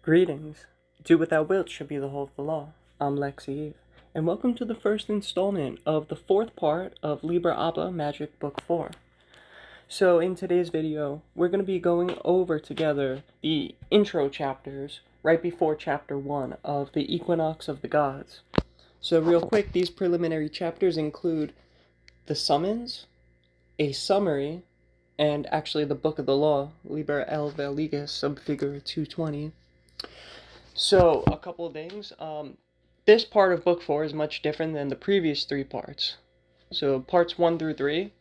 Greetings. Do what thou wilt should be the whole of the law. I'm Lexi Eve, and welcome to the first installment of the fourth part of Liber Magic Book 4. So in today's video, we're going to be going over together the intro chapters right before chapter 1 of the Equinox of the Gods. So real quick, these preliminary chapters include the summons, a summary, and actually the Book of the Law, Liber Legis Svb Figvra 220. So, a couple of things. This part of Book 4 is much different than the previous three parts. So, parts 1 through 3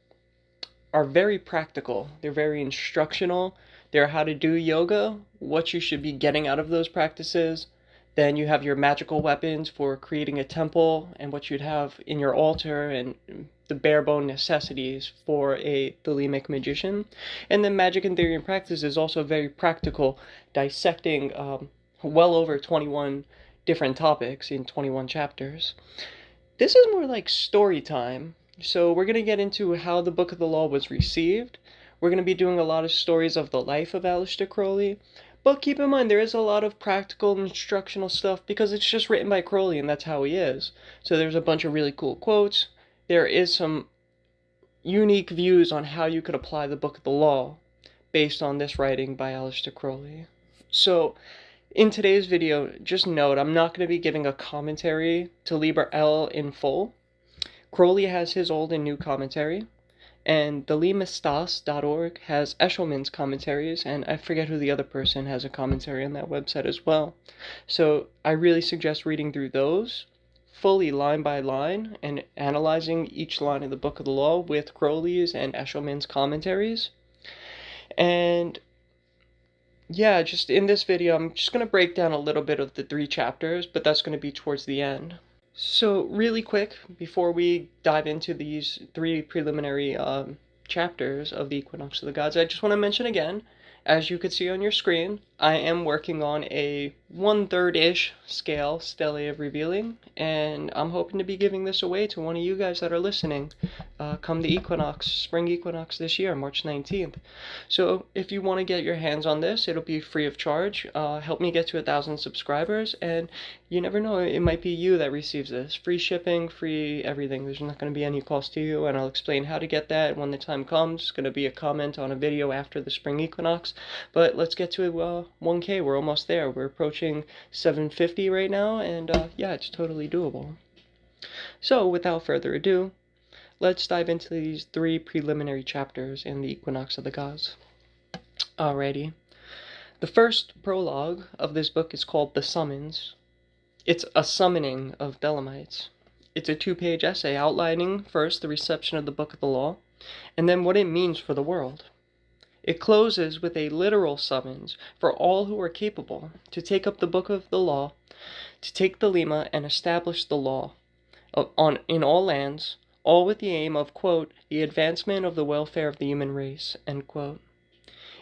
are very practical. They're very instructional. They're how to do yoga, what you should be getting out of those practices. Then you have your magical weapons for creating a temple and what you'd have in your altar and the bare bone necessities for a Thelemic magician. And then Magic in Theory and Practice is also very practical, dissecting well over 21 different topics in 21 chapters. This is more like story time. So we're going to get into how the Book of the Law was received. We're going to be doing a lot of stories of the life of Aleister Crowley. But keep in mind, there is a lot of practical and instructional stuff because it's just written by Crowley and that's how he is. So there's a bunch of really cool quotes. There is some unique views on how you could apply the Book of the Law based on this writing by Aleister Crowley. So in today's video, just note, I'm not going to be giving a commentary to Liber L in full. Crowley has his old and new commentary, and thelimistas.org has Eshelman's commentaries, and I forget who the other person has a commentary on that website as well. So I really suggest reading through those fully line by line and analyzing each line of the Book of the Law with Crowley's and Eshelman's commentaries. And yeah, just in this video, I'm just going to break down a little bit of the three chapters, but that's going to be towards the end. So really quick, before we dive into these three preliminary chapters of the Equinox of the Gods, I just want to mention again, as you could see on your screen, I am working on a 1/3-ish scale Stele of Revealing, and I'm hoping to be giving this away to one of you guys that are listening come the Equinox, Spring Equinox this year, March 19th. So if you want to get your hands on this, it'll be free of charge. Help me get to 1,000 subscribers, and you never know, it might be you that receives this. Free shipping, free everything. There's not going to be any cost to you, and I'll explain how to get that when the time comes. It's going to be a comment on a video after the Spring Equinox. But let's get to 1K. We're almost there. We're approaching 750 right now, and yeah, it's totally doable. So without further ado, let's dive into these three preliminary chapters in the Equinox of the Gods. Alrighty. The first prologue of this book is called The Summons. It's a summoning of Thelemites. It's a 2-page essay outlining first the reception of the Book of the Law, and then what it means for the world. It closes with a literal summons for all who are capable to take up the Book of the Law, to take the Lema and establish the law in all lands, all with the aim of, quote, the advancement of the welfare of the human race, end quote.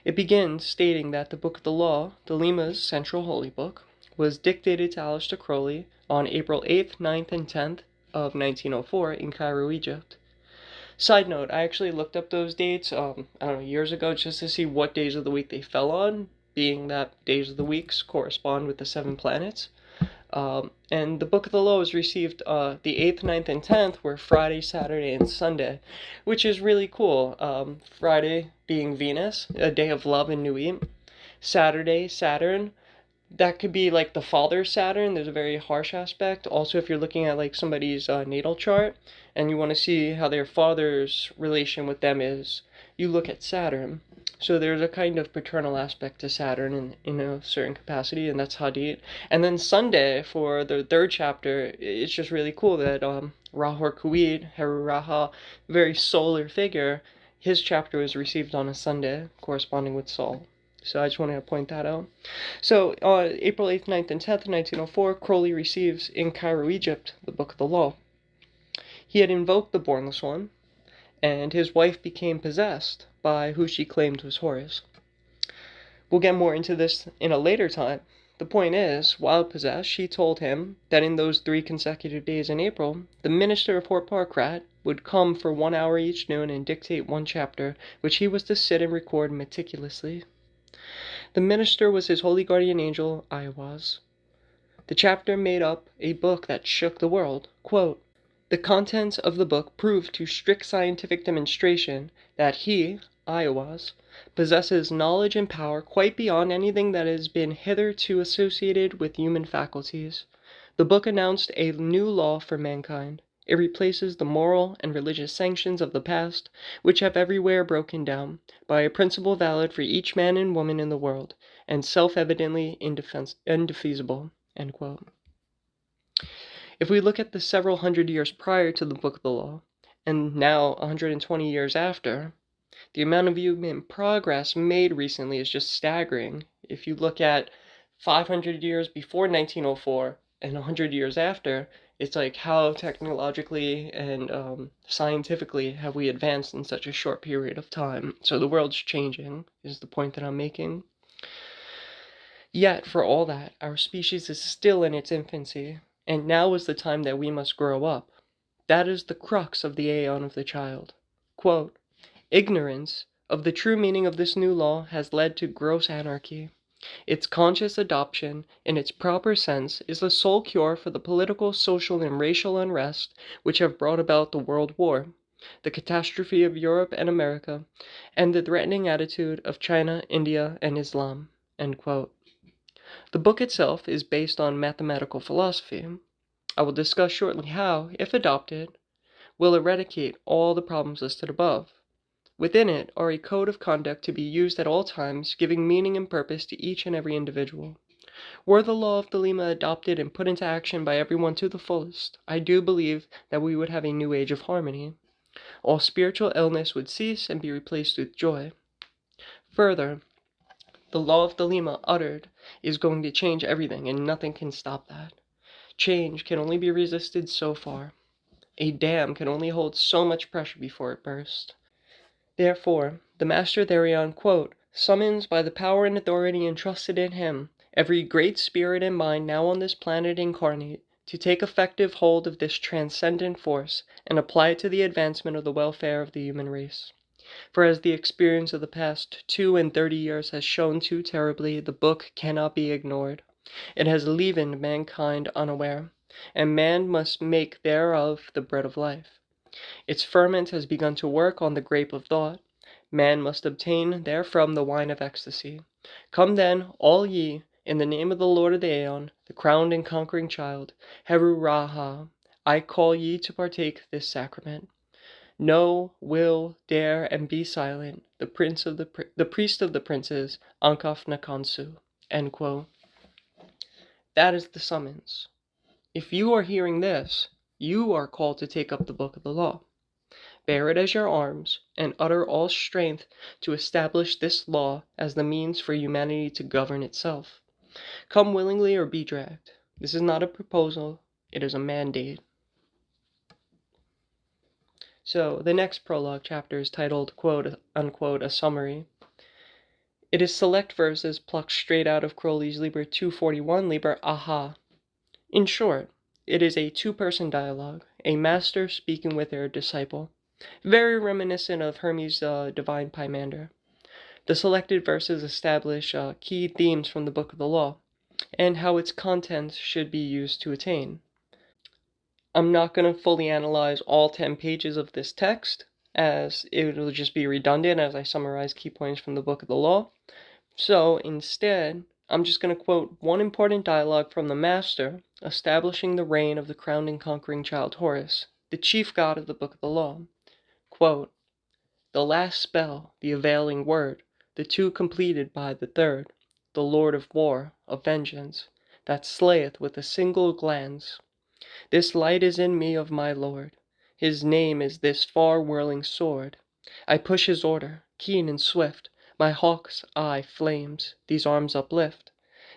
It begins stating that the Book of the Law, the Lema's central holy book, was dictated to Aleister Crowley on April 8th, 9th, and 10th of 1904 in Cairo, Egypt. Side note, I actually looked up those dates, I don't know, years ago, just to see what days of the week they fell on, being that days of the weeks correspond with the 7 planets. And the Book of the Law was received the 8th, 9th, and 10th were Friday, Saturday, and Sunday, which is really cool. Friday being Venus, a day of love and Nuit. Saturday, Saturn. That could be like the father Saturn. There's a very harsh aspect. Also, if you're looking at like somebody's natal chart and you want to see how their father's relation with them is, you look at Saturn. So there's a kind of paternal aspect to Saturn in a certain capacity, and that's Hadit. And then Sunday, for the third chapter, it's just really cool that Rahor Kuid, Heru Raha, very solar figure, his chapter was received on a Sunday, corresponding with Sol. So I just wanted to point that out. So on April 8th, 9th, and 10th, 1904, Crowley receives in Cairo, Egypt, the Book of the Law. He had invoked the Bornless One, and his wife became possessed by who she claimed was Horus. We'll get more into this in a later time. The point is, while possessed, she told him that in those 3 consecutive days in April, the minister of Horparkrat would come for 1 hour each noon and dictate 1 chapter, which he was to sit and record meticulously. The minister was his holy guardian angel, Aiwaz. The chapter made up a book that shook the world. Quote, the contents of the book prove to strict scientific demonstration that he, Aiwaz, possesses knowledge and power quite beyond anything that has been hitherto associated with human faculties. The book announced a new law for mankind. It replaces the moral and religious sanctions of the past, which have everywhere broken down, by a principle valid for each man and woman in the world, and self-evidently indefeasible. End quote. If we look at the several hundred years prior to the Book of the Law, and now 120 years after, the amount of human progress made recently is just staggering. If you look at 500 years before 1904 and 100 years after, it's like how technologically and scientifically have we advanced in such a short period of time. So the world's changing, is the point that I'm making. Yet, for all that, our species is still in its infancy, and now is the time that we must grow up. That is the crux of the aeon of the child. Quote, ignorance of the true meaning of this new law has led to gross anarchy. Its conscious adoption, in its proper sense, is the sole cure for the political, social, and racial unrest which have brought about the World War, the catastrophe of Europe and America, and the threatening attitude of China, India, and Islam. End quote. The book itself is based on mathematical philosophy. I will discuss shortly how, if adopted, will eradicate all the problems listed above. Within it are a code of conduct to be used at all times, giving meaning and purpose to each and every individual. Were the law of Thelema adopted and put into action by everyone to the fullest, I do believe that we would have a new age of harmony. All spiritual illness would cease and be replaced with joy. Further, the law of Thelema uttered is going to change everything, and nothing can stop that. Change can only be resisted so far. A dam can only hold so much pressure before it bursts. Therefore, the Master Therion, quote, summons by the power and authority entrusted in him every great spirit and mind now on this planet incarnate to take effective hold of this transcendent force and apply it to the advancement of the welfare of the human race. For as the experience of the past 32 years has shown too terribly, the book cannot be ignored. It has leavened mankind unaware, and man must make thereof the bread of life. Its ferment has begun to work on the grape of thought. Man must obtain therefrom the wine of ecstasy. Come then, all ye, in the name of the Lord of the Aeon, the crowned and conquering child, Heru Raha, I call ye to partake this sacrament. Know, will, dare, and be silent, the priest of the princes, Ankaf Nakansu. End quote. That is the summons. If you are hearing this, you are called to take up the book of the law. Bear it as your arms, and utter all strength to establish this law as the means for humanity to govern itself. Come willingly or be dragged. This is not a proposal, it is a mandate. So, the next prologue chapter is titled, quote, unquote, a summary. It is select verses plucked straight out of Crowley's Liber 241, Liber Aha. In short, it is a two-person dialogue, a master speaking with their disciple, very reminiscent of Hermes' divine Pymander. The selected verses establish key themes from the Book of the Law, and how its contents should be used to attain. I'm not going to fully analyze all 10 pages of this text, as it will just be redundant as I summarize key points from the Book of the Law. So, instead, I'm just going to quote one important dialogue from the Master, establishing the reign of the crowned and conquering child Horus, the chief god of the Book of the Law. Quote, the last spell, the availing word, the two completed by the third, the Lord of war, of vengeance, that slayeth with a single glance. This light is in me of my Lord. His name is this far-whirling sword. I push his order, keen and swift. My hawk's eye flames, these arms uplift.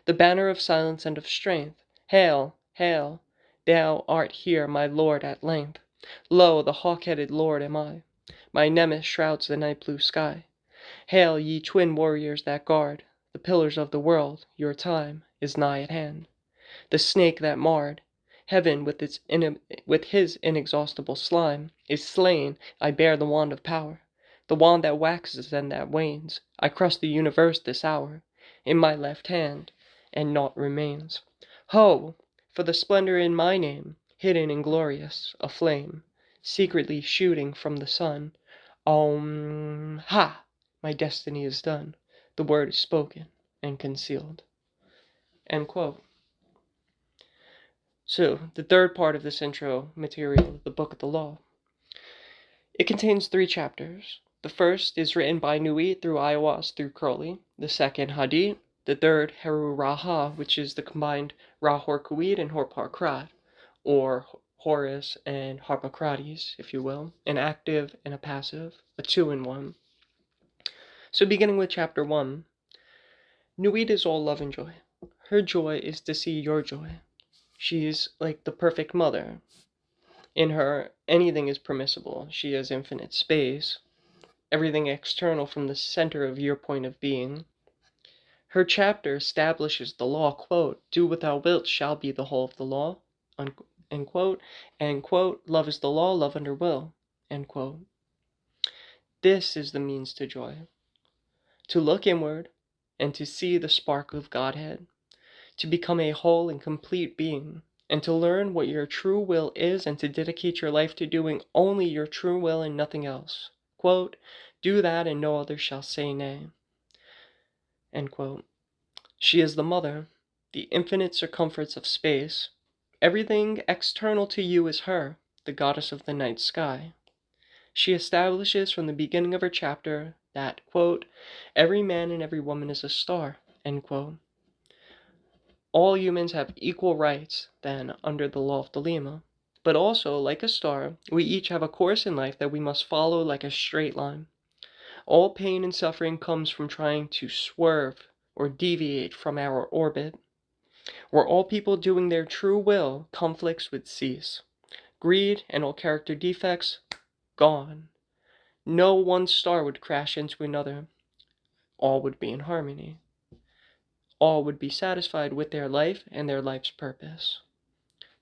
The banner of silence and of strength. Hail, hail, thou art here, my Lord, at length. Lo, the hawk-headed Lord am I. My Nemesis shrouds the night blue sky. Hail, ye twin warriors that guard the pillars of the world, your time is nigh at hand. The snake that marred heaven with his inexhaustible slime is slain. I bear the wand of power, the wand that waxes and that wanes. I crush the universe this hour. in my left hand, and naught remains. Ho! For the splendor in my name, hidden and glorious, a flame, secretly shooting from the sun. Ha! My destiny is done. The word is spoken and concealed. End quote. So, the third part of this intro material, the Book of the Law. It contains 3 chapters. The first is written by Nuit through Iowas through Crowley. The second, Hadit. The third, Heru Raha, which is the combined Rahor Kuid and Horpar Krat, or Horus and Harpocrates, if you will, an active and a passive, a 2-in-1. So beginning with chapter 1, Nuit is all love and joy. Her joy is to see your joy. She's like the perfect mother. In her, anything is permissible. She has infinite space, everything external from the center of your point of being. Her chapter establishes the law, quote, do what thou wilt shall be the whole of the law, end quote, and quote, love is the law, love under will, end quote. This is the means to joy. To look inward and to see the spark of Godhead, to become a whole and complete being, and to learn what your true will is and to dedicate your life to doing only your true will and nothing else. Quote, do that and no other shall say nay. End quote. She is the mother, the infinite circumference of space. Everything external to you is her, the goddess of the night sky. She establishes from the beginning of her chapter that, quote, every man and every woman is a star, end quote. All humans have equal rights, then, under the law of Thelema. But also, like a star, we each have a course in life that we must follow like a straight line. All pain and suffering comes from trying to swerve or deviate from our orbit. Were all people doing their true will, conflicts would cease. Greed and all character defects, gone. No one star would crash into another. All would be in harmony. All would be satisfied with their life and their life's purpose.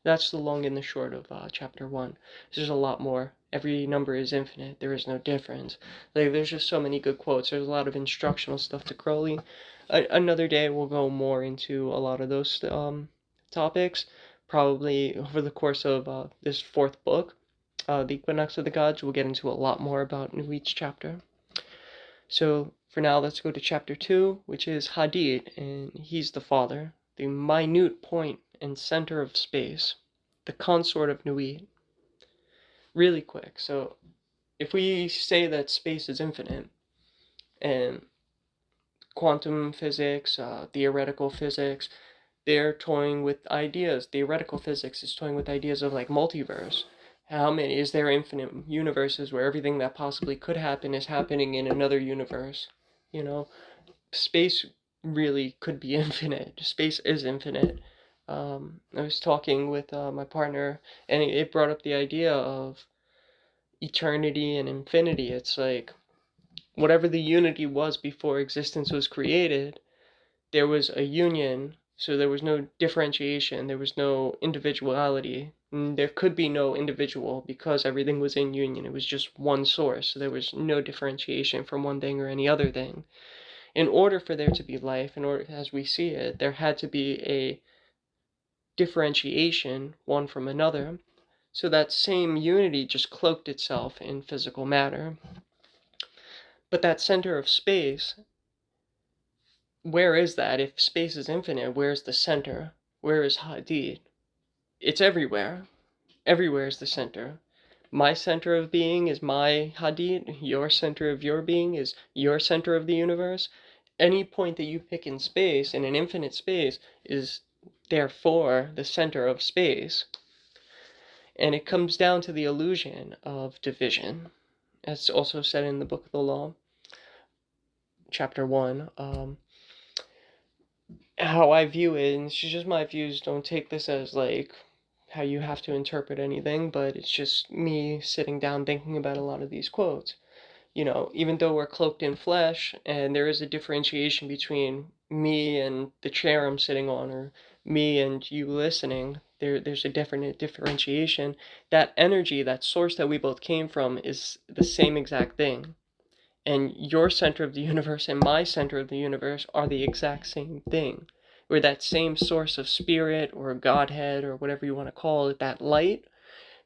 That's the long and the short of chapter 1. There's a lot more. Every number is infinite. There is no difference. There's just so many good quotes. There's a lot of instructional stuff to Crowley. Another day we'll go more into a lot of those topics. Probably over the course of this 4th book, the Equinox of the Gods, we'll get into a lot more about each chapter. So for now, let's go to chapter 2, which is Hadit, and he's the father, the minute point and center of space, the consort of Nuit. Really quick, so if we say that space is infinite, and quantum physics, theoretical physics, they're toying with ideas. Theoretical physics is toying with ideas of like multiverse. How many is there infinite universes where everything that possibly could happen is happening in another universe? You know, space really could be infinite. Space is infinite. I was talking with my partner, and it brought up the idea of eternity and infinity. It's like, whatever the unity was before existence was created, there was a union, so there was no differentiation, there was no individuality. There could be no individual because everything was in union. It was just one source, so there was no differentiation from one thing or any other thing. In order for there to be life, in order as we see it, there had to be a differentiation one from another. So that same unity just cloaked itself in physical matter. But that center of space, where is that? If space is infinite, where's the center? Where is Hadit? It's everywhere. Everywhere is the center. My center of being is my Hadit. Your center of your being is your center of the universe. Any point that you pick in space, in an infinite space, is therefore the center of space. And it comes down to the illusion of division, as also said in the Book of the Law, chapter 1. How I view it, and it's just my views, don't take this as like how you have to interpret anything, but it's just me sitting down thinking about a lot of these quotes. You know, even though we're cloaked in flesh, and there is a differentiation between me and the chair I'm sitting on, or me and you listening, there's a differentiation. That energy, that source that we both came from, is the same exact thing. And your center of the universe and my center of the universe are the exact same thing. We're that same source of spirit or Godhead or whatever you want to call it, that light.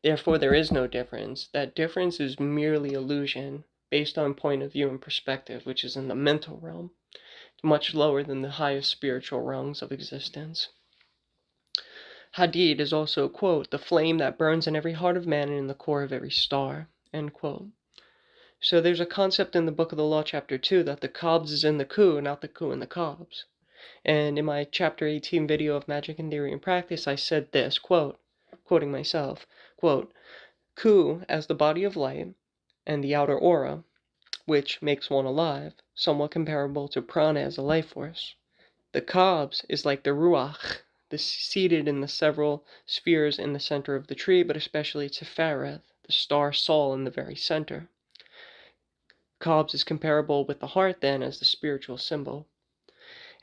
Therefore, there is no difference. That difference is merely illusion based on point of view and perspective, which is in the mental realm, much lower than the highest spiritual realms of existence. Hadit is also, quote, the flame that burns in every heart of man and in the core of every star, end quote. So there's a concept in the Book of the Law, chapter 2, that the Cobs is in the Ku, not the Ku in the Cobs. And in my chapter 18 video of Magic and Theory and Practice, I said this, quote, quoting myself, quote, Ku as the body of light and the outer aura, which makes one alive, somewhat comparable to prana as a life force. The Cobs is like the Ruach, seated in the several spheres in the center of the tree, but especially Tifereth, the star Sol in the very center. Cobs is comparable with the heart, then, as the spiritual symbol.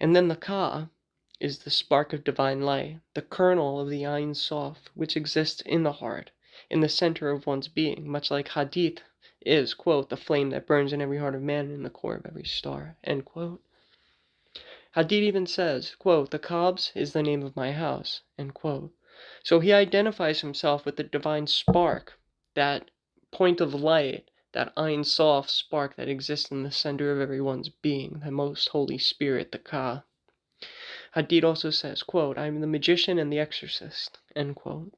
And then the Ka is the spark of divine light, the kernel of the Ein Sof, which exists in the heart, in the center of one's being, much like Hadit is, quote, the flame that burns in every heart of man and in the core of every star, end quote. Hadit even says, quote, the Cobs is the name of my house, end quote. So he identifies himself with the divine spark, that point of light, that Ein Sof spark that exists in the center of everyone's being, the most holy spirit, the Ka. Hadit also says, quote, I am the magician and the exorcist, end quote.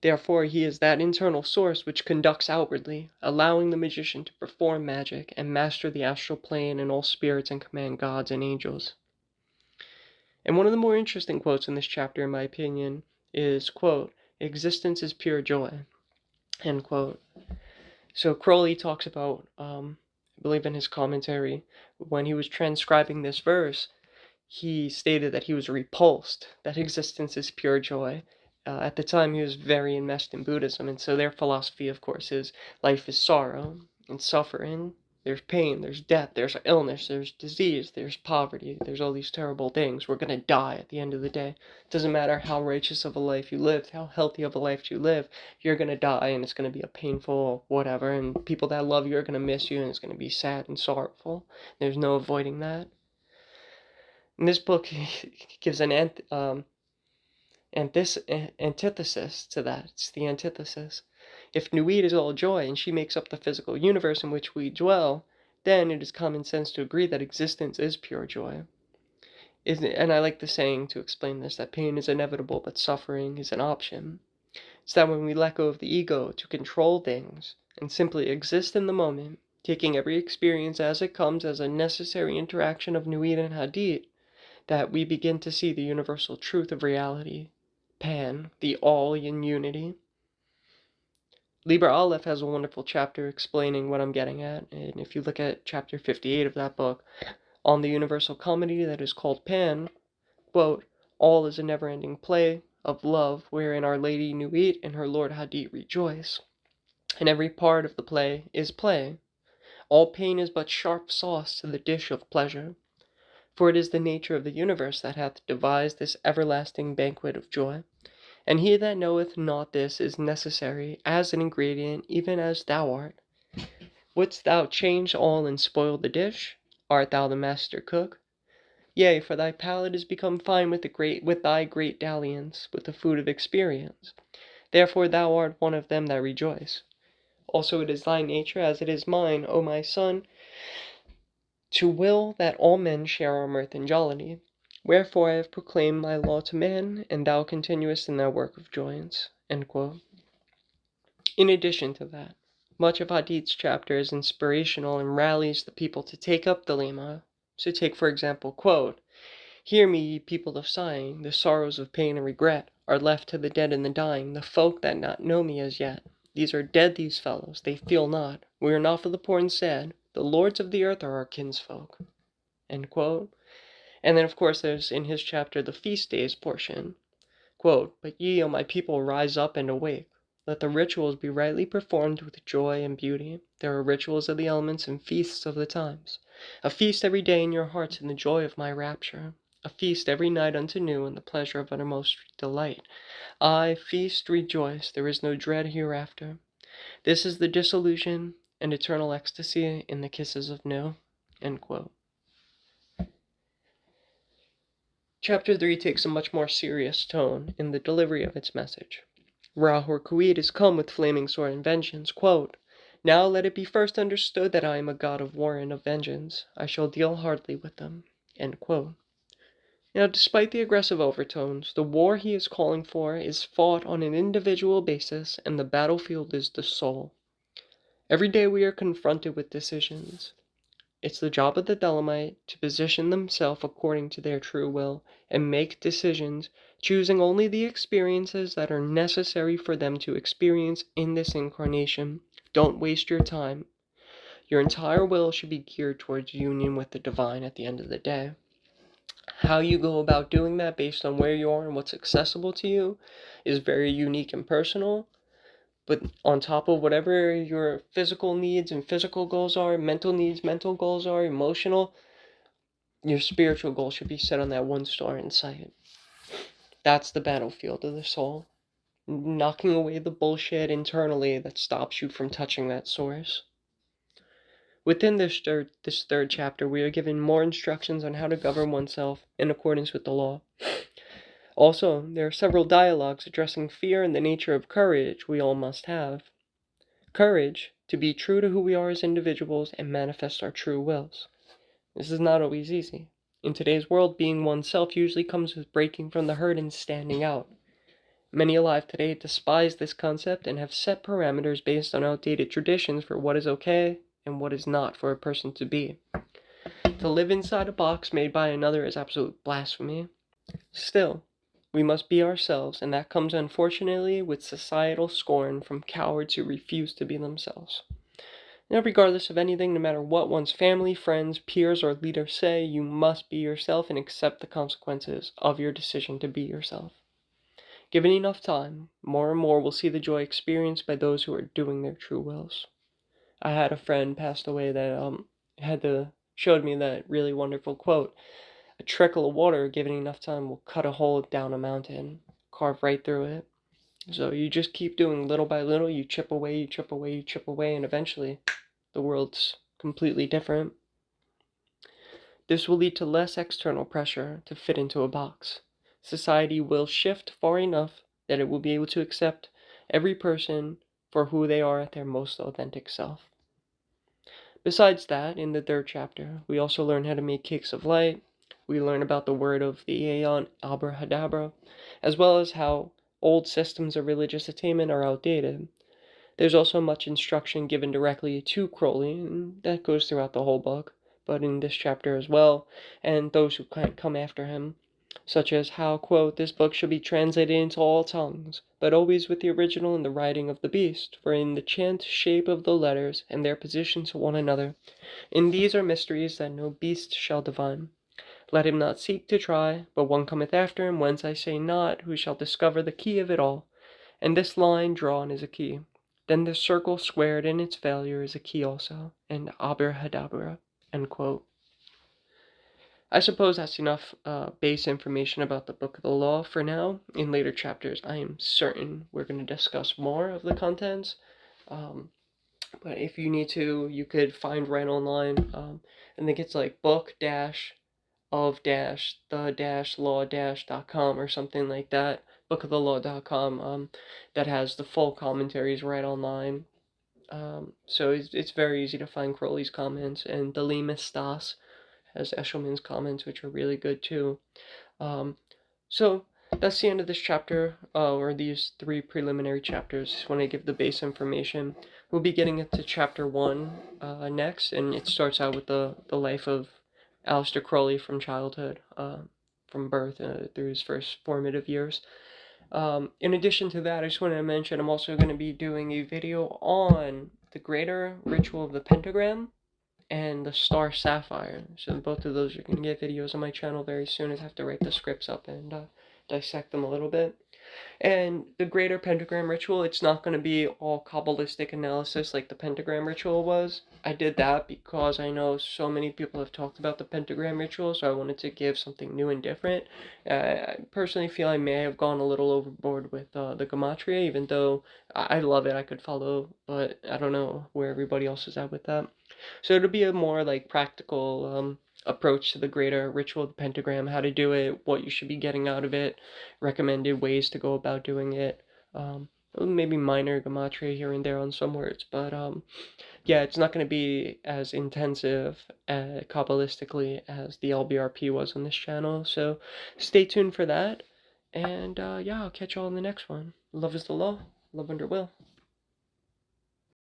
Therefore, he is that internal source which conducts outwardly, allowing the magician to perform magic and master the astral plane and all spirits and command gods and angels. And one of the more interesting quotes in this chapter, in my opinion, is, quote, existence is pure joy, end quote. So Crowley talks about, I believe in his commentary, when he was transcribing this verse, he stated that he was repulsed, that existence is pure joy. At the time, he was very enmeshed in Buddhism, and so their philosophy, of course, is life is sorrow and suffering. There's pain, there's death, there's illness, there's disease, there's poverty, there's all these terrible things. We're going to die at the end of the day. It doesn't matter how righteous of a life you lived, how healthy of a life you live, you're going to die, and it's going to be a painful whatever, and people that love you are going to miss you, and it's going to be sad and sorrowful. There's no avoiding that. In this book, he gives an antithesis to that. It's the antithesis. If Nuit is all joy and she makes up the physical universe in which we dwell, then it is common sense to agree that existence is pure joy. And I like the saying to explain this, that pain is inevitable but suffering is an option. It's that when we let go of the ego to control things and simply exist in the moment, taking every experience as it comes as a necessary interaction of Nuit and Hadit, that we begin to see the universal truth of reality, Pan, the all in unity. Liber Aleph has a wonderful chapter explaining what I'm getting at, and if you look at chapter 58 of that book, on the universal comedy that is called Pan, quote, all is a never-ending play of love wherein Our Lady Nuit and her Lord Hadit rejoice, and every part of the play is play. All pain is but sharp sauce to the dish of pleasure, for it is the nature of the universe that hath devised this everlasting banquet of joy. And he that knoweth not this is necessary as an ingredient, even as thou art. Wouldst thou change all and spoil the dish? Art thou the master cook? Yea, for thy palate is become fine with thy great dalliance, with the food of experience. Therefore thou art one of them that rejoice. Also it is thy nature, as it is mine, O my son, to will that all men share our mirth and jollity. Wherefore I have proclaimed my law to man, and thou continuest in thy work of joyance. End quote. In addition to that, much of Hadit's chapter is inspirational and rallies the people to take up the Lema. So take, for example, quote, hear me, ye people of sighing, the sorrows of pain and regret are left to the dead and the dying, the folk that not know me as yet. These are dead, these fellows, they feel not. We are not for the poor and sad. The lords of the earth are our kinsfolk. End quote. And then, of course, there's in his chapter the feast days portion. Quote, but ye, O my people, rise up and awake. Let the rituals be rightly performed with joy and beauty. There are rituals of the elements and feasts of the times. A feast every day in your hearts in the joy of my rapture. A feast every night unto new in the pleasure of uttermost delight. I feast, rejoice, there is no dread hereafter. This is the dissolution and eternal ecstasy in the kisses of Nuit." End quote. Chapter 3 takes a much more serious tone in the delivery of its message. Ra Horkoid is come with flaming sword and vengeance. Quote, "Now let it be first understood that I am a god of war and of vengeance. I shall deal hardly with them." End quote. Now, despite the aggressive overtones, the war he is calling for is fought on an individual basis, and the battlefield is the soul. Every day we are confronted with decisions. It's the job of the Thelemite to position themselves according to their true will and make decisions, choosing only the experiences that are necessary for them to experience in this incarnation. Don't waste your time. Your entire will should be geared towards union with the divine at the end of the day. How you go about doing that based on where you are and what's accessible to you is very unique and personal. But on top of whatever your physical needs and physical goals are, mental needs, mental goals are, emotional, your spiritual goal should be set on that one star in sight. That's the battlefield of the soul. Knocking away the bullshit internally that stops you from touching that source. Within this third chapter, we are given more instructions on how to govern oneself in accordance with the law. Also, there are several dialogues addressing fear and the nature of courage we all must have. Courage to be true to who we are as individuals and manifest our true wills. This is not always easy. In today's world, being oneself usually comes with breaking from the herd and standing out. Many alive today despise this concept and have set parameters based on outdated traditions for what is okay and what is not for a person to be. To live inside a box made by another is absolute blasphemy. Still, we must be ourselves, and that comes unfortunately with societal scorn from cowards who refuse to be themselves. Now, regardless of anything, no matter what one's family, friends, peers, or leaders say, you must be yourself and accept the consequences of your decision to be yourself. Given enough time, more and more will see the joy experienced by those who are doing their true wills. I had a friend passed away that showed me that really wonderful quote. A trickle of water, given enough time, will cut a hole down a mountain, carve right through it. So you just keep doing little by little, you chip away, you chip away, you chip away, and eventually the world's completely different. This will lead to less external pressure to fit into a box. Society will shift far enough that it will be able to accept every person for who they are at their most authentic self. Besides that, in the third chapter, we also learn how to make cakes of light. We learn about the word of the Aeon, Abrahadabra, as well as how old systems of religious attainment are outdated. There's also much instruction given directly to Crowley, and that goes throughout the whole book, but in this chapter as well, and those who come after him, such as how, quote, "This book should be translated into all tongues, but always with the original in the writing of the beast, for in the chant shape of the letters and their position to one another, in these are mysteries that no beast shall divine. Let him not seek to try, but one cometh after him, whence I say not, who shall discover the key of it all. And this line drawn is a key. Then this circle squared in its failure is a key also, and Abrahadabra." End quote. I suppose that's enough base information about the Book of the Law for now. In later chapters, I am certain we're going to discuss more of the contents. But if you need to, you could find right online. I think it's like book-of-the-law.com or something like that. bookofthelaw.com. That has the full commentaries right online. So it's very easy to find Crowley's comments, and Thelemites has Eshelman's comments, which are really good too. So that's the end of this chapter, or these 3 preliminary chapters. Just want to give the base information. We'll be getting into chapter 1 next, and it starts out with the life of Aleister Crowley from childhood, from birth through his first formative years. In addition to that, I just wanted to mention I'm also going to be doing a video on the Greater Ritual of the Pentagram and the Star Sapphire. So both of those, you're going to get videos on my channel very soon. I have to write the scripts up and dissect them a little bit. And the greater pentagram ritual, it's not going to be all Kabbalistic analysis like the pentagram ritual was. I did that because I know so many people have talked about the pentagram ritual, so I wanted to give something new and different. I personally feel I may have gone a little overboard with the gematria, even though I love it, I could follow, but I don't know where everybody else is at with that. So it'll be a more like practical approach to the greater ritual of the pentagram, how to do it, what you should be getting out of it, recommended ways to go about doing it. Maybe minor gematria here and there on some words, but yeah, it's not going to be as intensive Kabbalistically as the LBRP was on this channel. So stay tuned for that. And yeah, I'll catch y'all in the next one. Love is the law. Love under will.